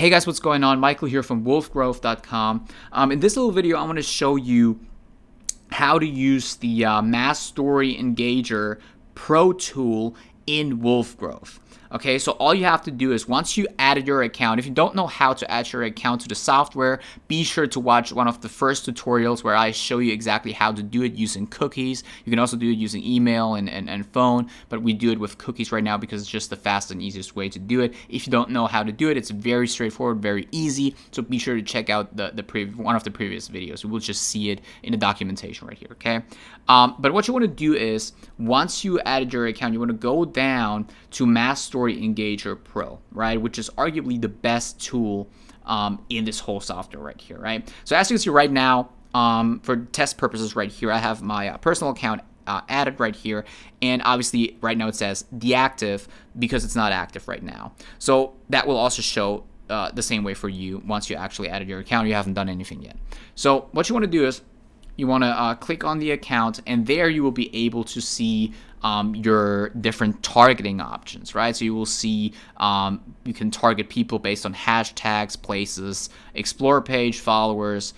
Hey guys, what's going on? Michael here from WolfGrowth.com. In this little video, I want to show you how to use the Mass Story Engager Pro tool in WolfGrowth. Okay, so all you have to do is once you added your account, if you don't know how to add your account to the software, be sure to watch one of the first tutorials where I show you exactly how to do it using cookies. You can also do it using email and phone, but we do it with cookies right now because it's just the fastest and easiest way to do it. If you don't know how to do it, it's very straightforward, very easy. So be sure to check out one of the previous videos. We'll just see it in the documentation right here, okay? But what you want to do is, once you added your account, you want to go down to Mass Story Engager Pro, right? Which is arguably the best tool in this whole software right here, right? So as you can see right now, for test purposes right here, I have my personal account added right here, and obviously right now it says deactive because it's not active right now. So that will also show the same way for you once you actually added your account. You haven't done anything yet. So what you want to do is you want to click on the account, and there you will be able to see your different targeting options, right? So you will see you can target people based on hashtags, places, explore page, followers,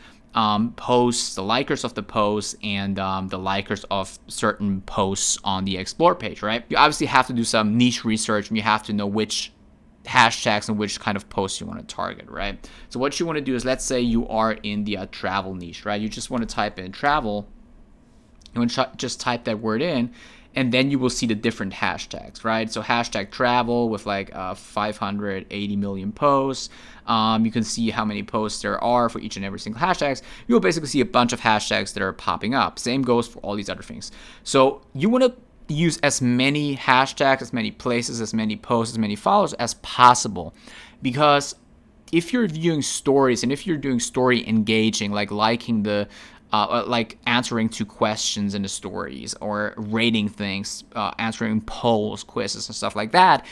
posts, the likers of the posts, and the likers of certain posts on the explore page, right? You obviously have to do some niche research, and you have to know which hashtags and which kind of posts you want to target, right? So what you want to do is, let's say you are in the travel niche, right? You just want to type in travel. You want to just type that word in, and then you will see the different hashtags, right? So hashtag travel with like 580 million posts. You can see how many posts there are for each and every single hashtags. You will basically see a bunch of hashtags that are popping up. Same goes for all these other things. So you want to use as many hashtags, as many places, as many posts, as many followers as possible, because if you're viewing stories and if you're doing story engaging, like liking the like answering to questions in the stories, or rating things, answering polls, quizzes, and stuff like that,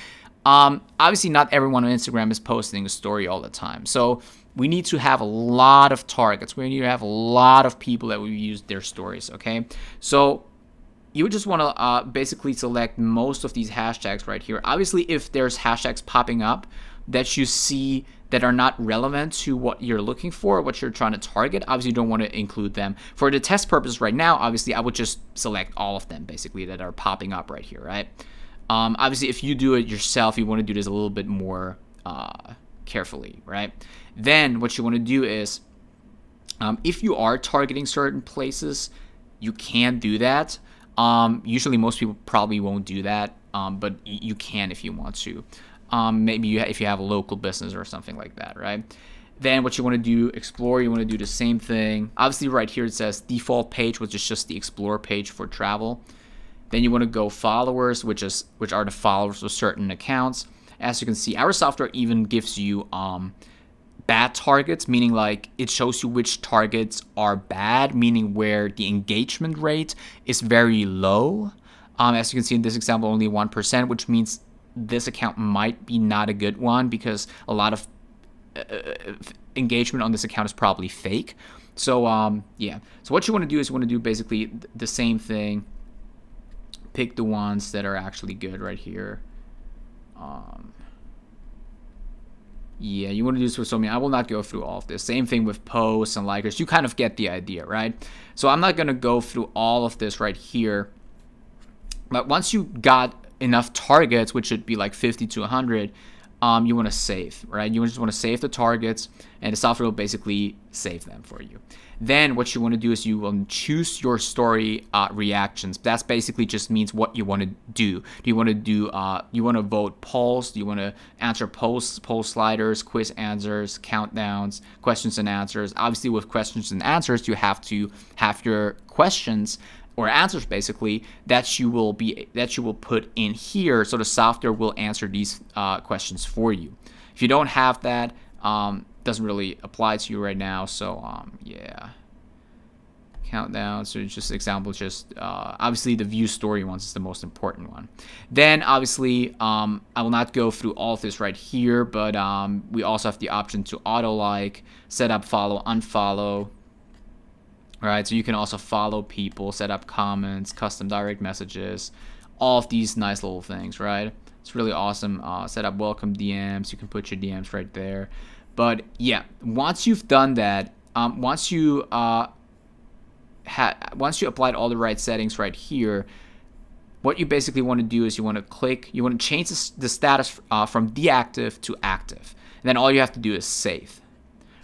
obviously not everyone on Instagram is posting a story all the time. So we need to have a lot of targets. We need to have a lot of people that will use their stories, okay? So you would just want to basically select most of these hashtags right here. Obviously, if there's hashtags popping up that you see that are not relevant to what you're looking for, what you're trying to target, obviously you don't want to include them. For the test purposes right now, obviously I would just select all of them basically that are popping up right here, right? Obviously, if you do it yourself, you want to do this a little bit more carefully, right? Then what you want to do is, if you are targeting certain places, you can do that. Usually most people probably won't do that, but you can if you want to. Maybe if you have a local business or something like that, right? Then what you want to do, explore, you want to do the same thing. Obviously right here it says default page, which is just the explore page for travel. Then you want to go followers, which are the followers of certain accounts. As you can see, our software even gives you bad targets, meaning like it shows you which targets are bad, meaning where the engagement rate is very low. As you can see in this example, only 1%, which means this account might be not a good one because a lot of engagement on this account is probably fake. So yeah, so what you want to do is you want to do basically the same thing. Pick the ones that are actually good right here. Yeah, you want to do this for so many. I will not go through all of this. Same thing with posts and likers. You kind of get the idea, right? So I'm not going to go through all of this right here. But once you got enough targets, which should be like 50 to 100, you want to save, right? You just want to save the targets, and the software will basically save them for you. Then what you want to do is you will choose your story reactions. That's basically just means what you want to do. Do you want to do, you want to vote polls? Do you want to answer posts, poll sliders, quiz answers, countdowns, questions and answers? Obviously with questions and answers, you have to have your questions or answers basically that you will put in here, so the software will answer these questions for you. If you don't have that, doesn't really apply to you right now. So yeah, countdown. So just example, just obviously the view story ones is the most important one. Then obviously I will not go through all of this right here, but we also have the option to auto like, set up follow, unfollow. All right, so you can also follow people, set up comments, custom direct messages, all of these nice little things, right? It's really awesome. Set up welcome DMs. You can put your DMs right there. But yeah, once you've done that, once you applied all the right settings right here, what you basically want to do is you want to change the status from deactive to active. And then all you have to do is save,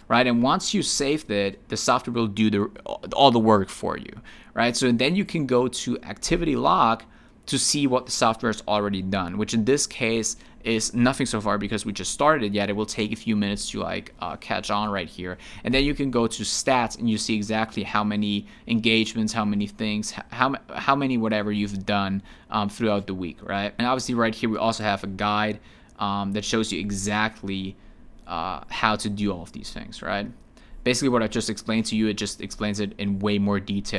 right? And once you saved it, the software will do all the work for you, right? So then you can go to activity log to see what the software has already done, which in this case is nothing so far because we just started it yet. It will take a few minutes to catch on right here. And then you can go to stats and you see exactly how many engagements, how many things, how many whatever you've done throughout the week, right? And obviously right here we also have a guide that shows you exactly how to do all of these things, right? Basically what I just explained to you, it just explains it in way more detail.